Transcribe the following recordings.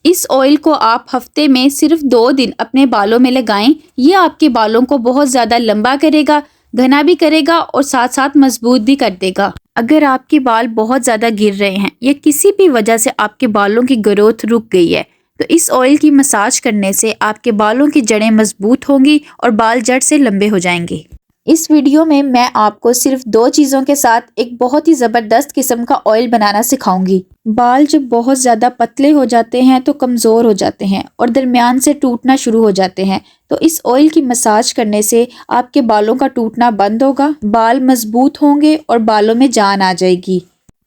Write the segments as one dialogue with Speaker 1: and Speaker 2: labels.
Speaker 1: इस ऑयल को आप हफ्ते में सिर्फ 2 दिन अपने बालों में लगाएं। ये आपके बालों को बहुत ज़्यादा लंबा करेगा, घना भी करेगा और साथ साथ मजबूत भी कर देगा। अगर आपके बाल बहुत ज़्यादा गिर रहे हैं या किसी भी वजह से आपके बालों की ग्रोथ रुक गई है, तो इस ऑयल की मसाज करने से आपके बालों की जड़ें मजबूत होंगी और बाल जड़ से लंबे हो जाएंगे। इस वीडियो में मैं आपको सिर्फ 2 चीज़ों के साथ एक बहुत ही ज़बरदस्त किस्म का ऑयल बनाना सिखाऊंगी। बाल जब बहुत ज़्यादा पतले हो जाते हैं तो कमज़ोर हो जाते हैं और दरमियान से टूटना शुरू हो जाते हैं, तो इस ऑयल की मसाज करने से आपके बालों का टूटना बंद होगा, बाल मजबूत होंगे और बालों में जान आ जाएगी।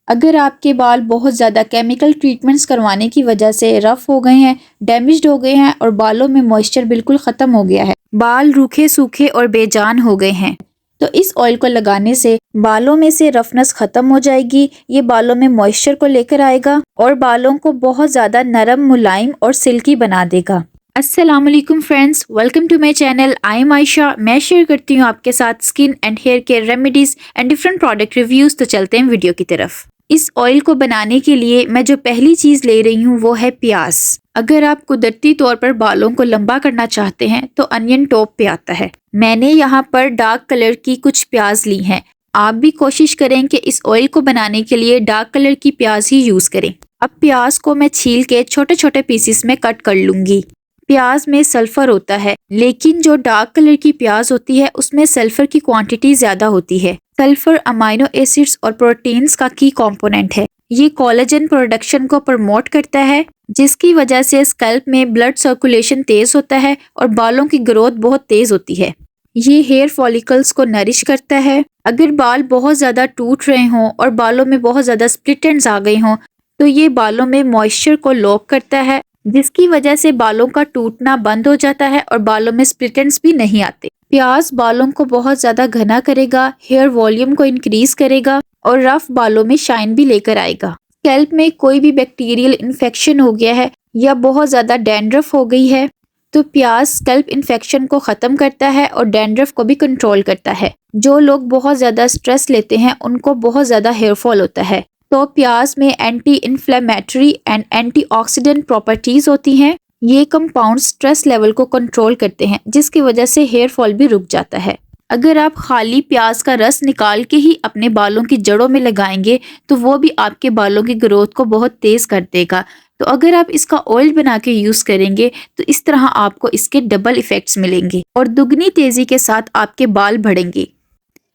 Speaker 1: अगर आपके बाल बहुत ज़्यादा केमिकल ट्रीटमेंट्स करवाने की वजह से रफ़ हो गए हैं, डैमेज्ड हो गए हैं और बालों में मॉइस्चर बिल्कुल ख़त्म हो गया है, बाल रूखे सूखे और बेजान हो गए हैं, तो इस ऑयल को लगाने से बालों में से रफनेस ख़त्म हो जाएगी। ये बालों में मॉइस्चर को लेकर आएगा और बालों को बहुत ज़्यादा नरम, मुलायम और सिल्की बना देगा। अस्सलाम वालेकुम friends, welcome to my channel. I am Ayesha. मैं शेयर करती हूँ आपके साथ skin and hair care remedies and different product reviews. तो चलते हैं वीडियो की तरफ। इस ऑयल को बनाने के लिए मैं जो पहली चीज़ ले रही हूँ वो है प्याज। अगर आप कुदरती तौर पर बालों को लंबा करना चाहते हैं तो अनियन टॉप पे आता है। मैंने यहाँ पर डार्क कलर की कुछ प्याज ली हैं। आप भी कोशिश करें कि इस ऑयल को बनाने के लिए डार्क कलर की प्याज ही यूज़ करें। अब प्याज को मैं छील के छोटे छोटे पीसेस में कट कर लूँगी। प्याज में सल्फर होता है, लेकिन जो डार्क कलर की प्याज होती है उसमें सल्फर की क्वांटिटी ज़्यादा होती है। सल्फर अमाइनो एसिड्स और प्रोटीन्स का की कंपोनेंट है। ये कोलेजन प्रोडक्शन को प्रमोट करता है, जिसकी वजह से स्कैल्प में ब्लड सर्कुलेशन तेज होता है और बालों की ग्रोथ बहुत तेज होती है। ये हेयर फॉलिकल्स को नरिश करता है। अगर बाल बहुत ज़्यादा टूट रहे हों और बालों में बहुत ज़्यादा स्प्लिट एंड्स आ गए हों, तो ये बालों में मॉइस्चर को लॉक करता है, जिसकी वजह से बालों का टूटना बंद हो जाता है और बालों में स्प्लिट एंड्स भी नहीं आते। प्याज बालों को बहुत ज़्यादा घना करेगा, हेयर वॉल्यूम को इंक्रीज करेगा और रफ बालों में शाइन भी लेकर आएगा। स्कैल्प में कोई भी बैक्टीरियल इन्फेक्शन हो गया है या बहुत ज़्यादा डैंड्रफ हो गई है, तो प्याज स्कैल्प इन्फेक्शन को ख़त्म करता है और डैंड्रफ को भी कंट्रोल करता है। जो लोग बहुत ज़्यादा स्ट्रेस लेते हैं उनको बहुत ज़्यादा हेयर फॉल होता है, तो प्याज में anti inflammatory and antioxidant properties होती हैं। ये कंपाउंड स्ट्रेस लेवल को कंट्रोल करते हैं, जिसकी वजह से हेयर फॉल भी रुक जाता है। अगर आप खाली प्याज का रस निकाल के ही अपने बालों की जड़ों में लगाएंगे तो वो भी आपके बालों की ग्रोथ को बहुत तेज कर देगा। तो अगर आप इसका ऑयल बना के यूज़ करेंगे तो इस तरह आपको इसके डबल इफ़ेक्ट्स मिलेंगे और दुगनी तेज़ी के साथ आपके बाल बढ़ेंगे।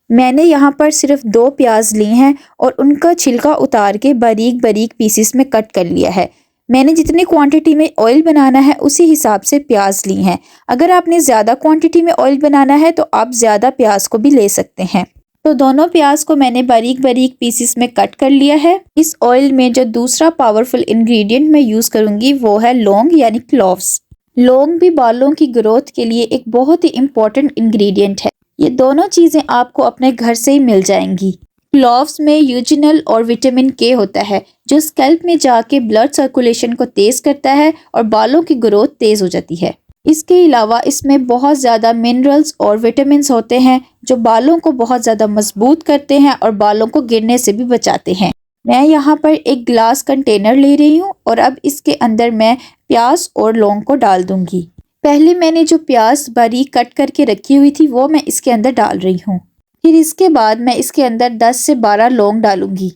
Speaker 1: मैंने यहाँ पर सिर्फ 2 प्याज ली हैं और उनका छिलका उतार के बारीक बारीक पीसेस में कट कर लिया है। मैंने जितनी क्वांटिटी में ऑयल बनाना है उसी हिसाब से प्याज ली हैं। अगर आपने ज़्यादा क्वांटिटी में ऑयल बनाना है तो आप ज़्यादा प्याज को भी ले सकते हैं। तो दोनों प्याज को मैंने बारीक बारीक पीसेस में कट कर लिया है। इस ऑयल में जो दूसरा पावरफुल इंग्रेडिएंट मैं यूज़ करूँगी वो है लौंग यानी क्लोव्स। लौंग भी बालों की ग्रोथ के लिए एक बहुत ही इम्पोर्टेंट इंग्रेडिएंट है। ये दोनों चीज़ें आपको अपने घर से ही मिल जाएंगी। क्लोव्स में यूजिनल और विटामिन के होता है, जो स्कैल्प में जाके ब्लड सर्कुलेशन को तेज़ करता है और बालों की ग्रोथ तेज़ हो जाती है। इसके अलावा इसमें बहुत ज़्यादा मिनरल्स और विटामिन्स होते हैं जो बालों को बहुत ज़्यादा मजबूत करते हैं और बालों को गिरने से भी बचाते हैं। मैं यहाँ पर एक ग्लास कंटेनर ले रही हूँ और अब इसके अंदर मैं प्याज और लौंग को डाल दूँगी। पहले मैंने जो प्याज बारीक कट करके रखी हुई थी वो मैं इसके अंदर डाल रही हूँ। फिर इसके बाद मैं इसके अंदर 10 से 12 लौंग डालूंगी।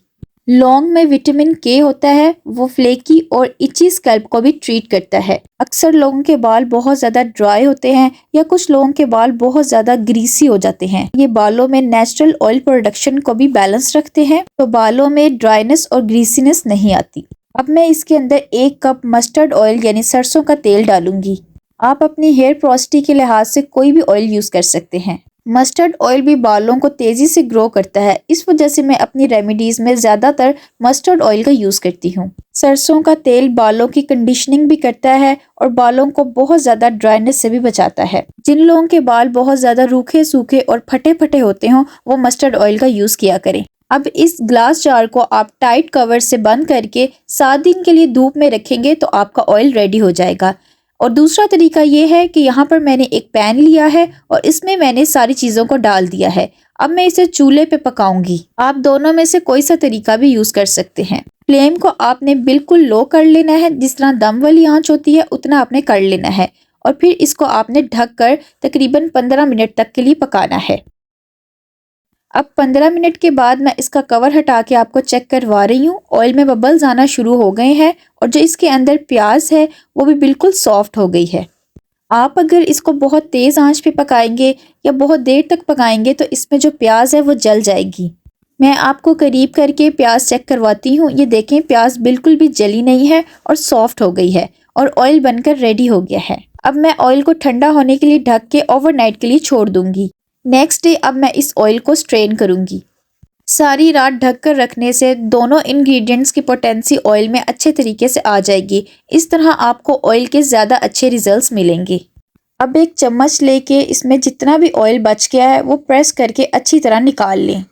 Speaker 1: लौंग में विटामिन के होता है, वो फ्लेकी और इची स्कैल्प को भी ट्रीट करता है। अक्सर लोगों के बाल बहुत ज़्यादा ड्राई होते हैं या कुछ लोगों के बाल बहुत ज़्यादा ग्रीसी हो जाते हैं। ये बालों में नेचुरल ऑयल प्रोडक्शन को भी बैलेंस रखते हैं, तो बालों में ड्राइनेस और ग्रीसीनेस नहीं आती। अब मैं इसके अंदर 1 कप मस्टर्ड ऑयल यानी सरसों का तेल डालूंगी। आप अपनी हेयर पोरोसिटी के लिहाज से कोई भी ऑयल यूज़ कर सकते हैं। मस्टर्ड ऑयल भी बालों को तेज़ी से ग्रो करता है, इस वजह से मैं अपनी रेमेडीज़ में ज़्यादातर मस्टर्ड ऑयल का यूज़ करती हूँ। सरसों का तेल बालों की कंडीशनिंग भी करता है और बालों को बहुत ज़्यादा ड्राइनेस से भी बचाता है। जिन लोगों के बाल बहुत ज़्यादा रूखे सूखे और फटे फटे होते हों वो मस्टर्ड ऑयल का यूज़ किया करें। अब इस ग्लास जार को आप टाइट कवर से बंद करके 7 दिन के लिए धूप में रखेंगे तो आपका ऑयल रेडी हो जाएगा। और दूसरा तरीका ये है कि यहाँ पर मैंने एक पैन लिया है और इसमें मैंने सारी चीज़ों को डाल दिया है। अब मैं इसे चूल्हे पे पकाऊंगी। आप दोनों में से कोई सा तरीका भी यूज़ कर सकते हैं। फ्लेम को आपने बिल्कुल लो कर लेना है, जिस तरह दम वाली आंच होती है उतना आपने कर लेना है। और फिर इसको आपने ढक कर तकरीबन 15 मिनट तक के लिए पकाना है। अब 15 मिनट के बाद मैं इसका कवर हटा के आपको चेक करवा रही हूँ। ऑयल में बबल्स आना शुरू हो गए हैं और जो इसके अंदर प्याज है वो भी बिल्कुल सॉफ्ट हो गई है। आप अगर इसको बहुत तेज़ आंच पे पकाएंगे या बहुत देर तक पकाएंगे तो इसमें जो प्याज है वो जल जाएगी। मैं आपको करीब करके प्याज चेक करवाती हूँ। ये देखें, प्याज बिल्कुल भी जली नहीं है और सॉफ्ट हो गई है और ऑयल बनकर रेडी हो गया है। अब मैं ऑयल को ठंडा होने के लिए ढक के ओवरनाइट के लिए छोड़ दूंगी। नेक्स्ट डे अब मैं इस ऑयल को स्ट्रेन करूंगी। सारी रात ढक कर रखने से दोनों इंग्रेडिएंट्स की पोटेंसी ऑयल में अच्छे तरीके से आ जाएगी। इस तरह आपको ऑयल के ज़्यादा अच्छे रिजल्ट्स मिलेंगे। अब एक चम्मच लेके इसमें जितना भी ऑयल बच गया है वो प्रेस करके अच्छी तरह निकाल लें।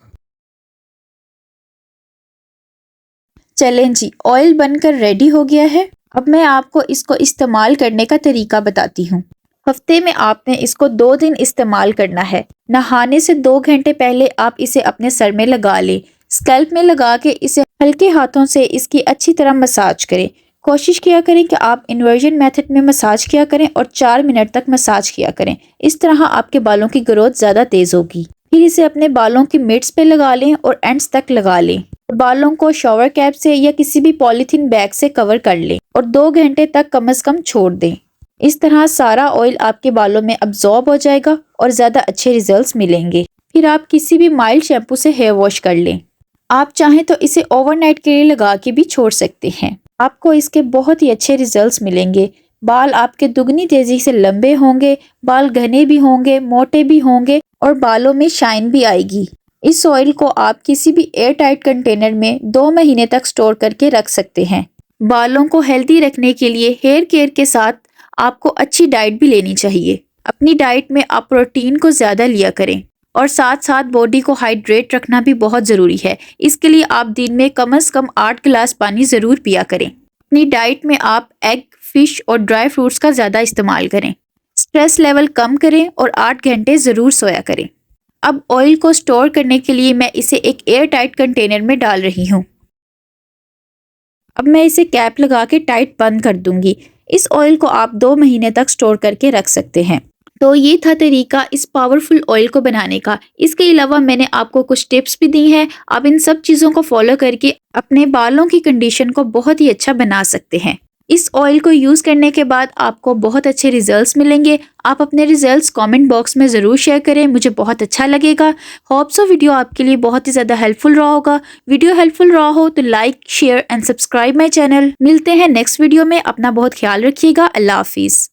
Speaker 1: चलें जी, ऑयल बनकर रेडी हो गया है। अब मैं आपको इसको इस्तेमाल करने का तरीका बताती हूँ। हफ्ते में आपने इसको 2 दिन इस्तेमाल करना है। नहाने से 2 घंटे पहले आप इसे अपने सर में लगा लें। स्कैल्प में लगा के इसे हल्के हाथों से इसकी अच्छी तरह मसाज करें। कोशिश किया करें कि आप इन्वर्जन मेथड में मसाज किया करें और 4 मिनट तक मसाज किया करें। इस तरह आपके बालों की ग्रोथ ज़्यादा तेज़ होगी। फिर इसे अपने बालों की मिड्स पे लगा लें और एंड्स तक लगा लें। बालों को शॉवर कैप से या किसी भी पॉलीथीन बैग से कवर कर लें और 2 घंटे तक कम से कम छोड़ दें। इस तरह सारा ऑयल आपके बालों में अब्जॉर्ब हो जाएगा और ज़्यादा अच्छे रिजल्ट्स मिलेंगे। फिर आप किसी भी माइल्ड शैम्पू से हेयर वॉश कर लें। आप चाहें तो इसे ओवरनाइट के लिए लगा के भी छोड़ सकते हैं। आपको इसके बहुत ही अच्छे रिजल्ट्स मिलेंगे। बाल आपके दुगनी तेजी से लंबे होंगे, बाल घने भी होंगे, मोटे भी होंगे और बालों में शाइन भी आएगी। इस ऑयल को आप किसी भी एयर टाइट कंटेनर में 2 महीने तक स्टोर करके रख सकते हैं। बालों को हेल्दी रखने के लिए हेयर केयर के साथ आपको अच्छी डाइट भी लेनी चाहिए। अपनी डाइट में आप प्रोटीन को ज़्यादा लिया करें और साथ साथ बॉडी को हाइड्रेट रखना भी बहुत ज़रूरी है। इसके लिए आप दिन में कम से कम 8 गिलास पानी ज़रूर पिया करें। अपनी डाइट में आप एग, फिश और ड्राई फ्रूट्स का ज़्यादा इस्तेमाल करें। स्ट्रेस लेवल कम करें और 8 घंटे ज़रूर सोया करें। अब ऑयल को स्टोर करने के लिए मैं इसे एक एयर टाइट कंटेनर में डाल रही हूँ। अब मैं इसे कैप लगा के टाइट बंद कर दूंगी। इस ऑयल को आप 2 महीने तक स्टोर करके रख सकते हैं। तो ये था तरीका इस पावरफुल ऑयल को बनाने का। इसके अलावा मैंने आपको कुछ टिप्स भी दी हैं। आप इन सब चीज़ों को फॉलो करके अपने बालों की कंडीशन को बहुत ही अच्छा बना सकते हैं। इस ऑयल को यूज़ करने के बाद आपको बहुत अच्छे रिजल्ट्स मिलेंगे। आप अपने रिजल्ट्स कमेंट बॉक्स में ज़रूर शेयर करें, मुझे बहुत अच्छा लगेगा। होप सो वीडियो आपके लिए बहुत ही ज़्यादा हेल्पफुल रहा होगा। वीडियो हेल्पफुल रहा हो तो like, share and subscribe my channel. मिलते हैं नेक्स्ट वीडियो में। अपना बहुत ख्याल रखिएगा। अल्लाह हाफिज़।